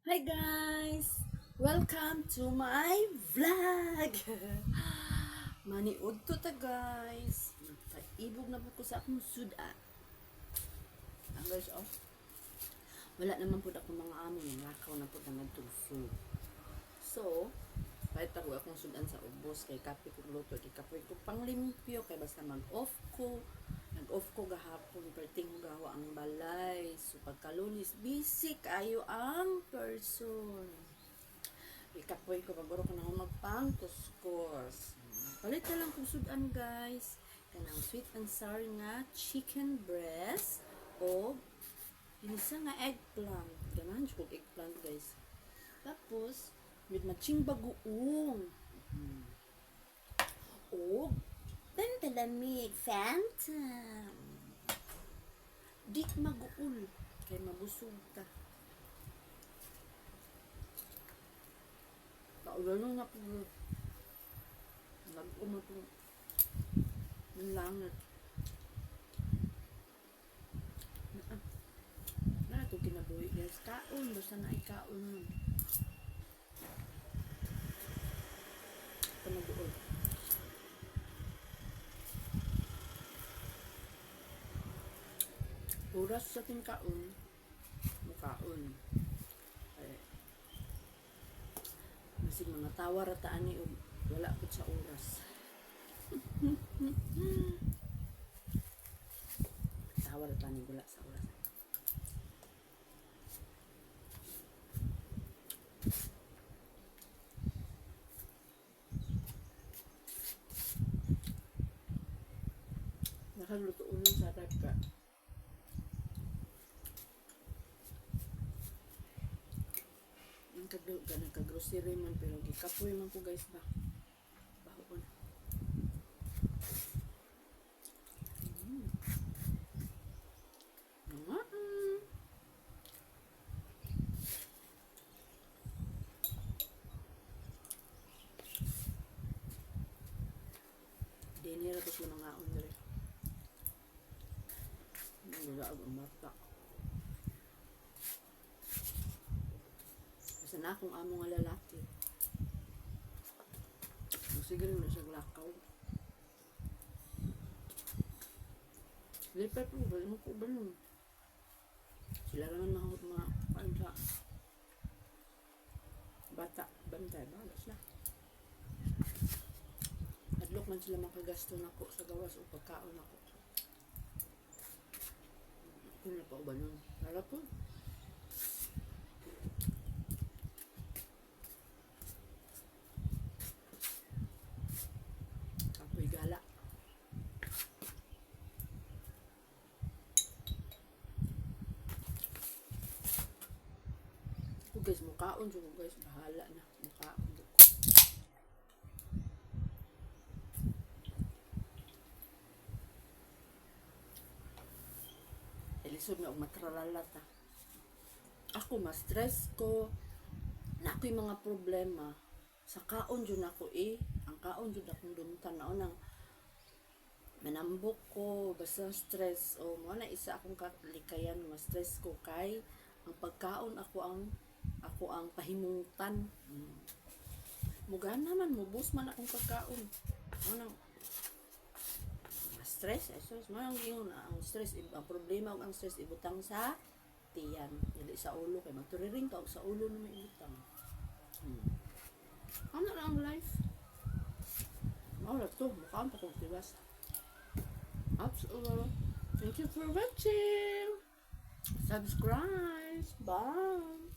Hi guys! Welcome to my vlog! Maniud to ta guys. Nagpaibog na po ko sa akong suda. Ang guys, oh. Wala naman po ako mga amo. Nakaw na po na nagtugso. So, kahit ako akong sudan sa ubos. Kay kape ko luto. Kay kape ko panglimpyo. Kay basta mag-off ko. Nag-off ko gahapon. Perting ko gawa ang balay. So, pagkalunis, busy kayo ang person. Ikapoy ko, paguro ko na magpang kuskus. Palit na lang kung sudan guys. Kanang sweet and sour nga chicken breast o inisa nga eggplant. Ganahan ko eggplant guys. Tapos, with matching bagoong. O pantalamig phantom. Di maguul. Kay mabusog ta. Gano'n na po. Nag-uma po. Ng langit. Na ito kinabuhi guys. Kaon. Basta na ikaon nun. Ito mag-uol. Oras sa ating kaon. Makaon. Masig mga tawar at ani wala po sa oras. Tawar at ani wala sa oras. Nakaluto ulo sa ragka. Nagka-grocery man pero gikapoy man ko guys ba. Bahoon. Dinira to sila mga unre. Wala ang mata. Basta na akong amo nga lalaki. Sige rin na siya lakaw. Lipat mo ba? Ano ko ba nun? Sila naman mga sa bata. Bantay ba? Alas na. Adlok man sila makagasto na ko sa gawas o pagkaon ako. Ano pa ba nun? Harap po. Apoy gala. Ito guys, mukaon dyan guys. Bahala na. Mukaon dyan. Elisod na matralalata. Ako ma-stress ko na ako yung mga problema sa kaon dyan ako ang kaon dyan akong dumtan na unang manambok ko basta stress o mo na isa akong kalikayan ma-stress ko kay ang pagkaon ako ang pahimutan. Mugan naman mubus man akong pagkaon anong stress so manang ingon ang stress ang problema ug ang stress ibutang sa tiyan dili sa ulo kay maturiring ka og sa ulo na may ibutang. Ano na ang life? Mawala to, mukhang pa kong tiwas. Absolutely. Thank you for watching. Subscribe. Bye.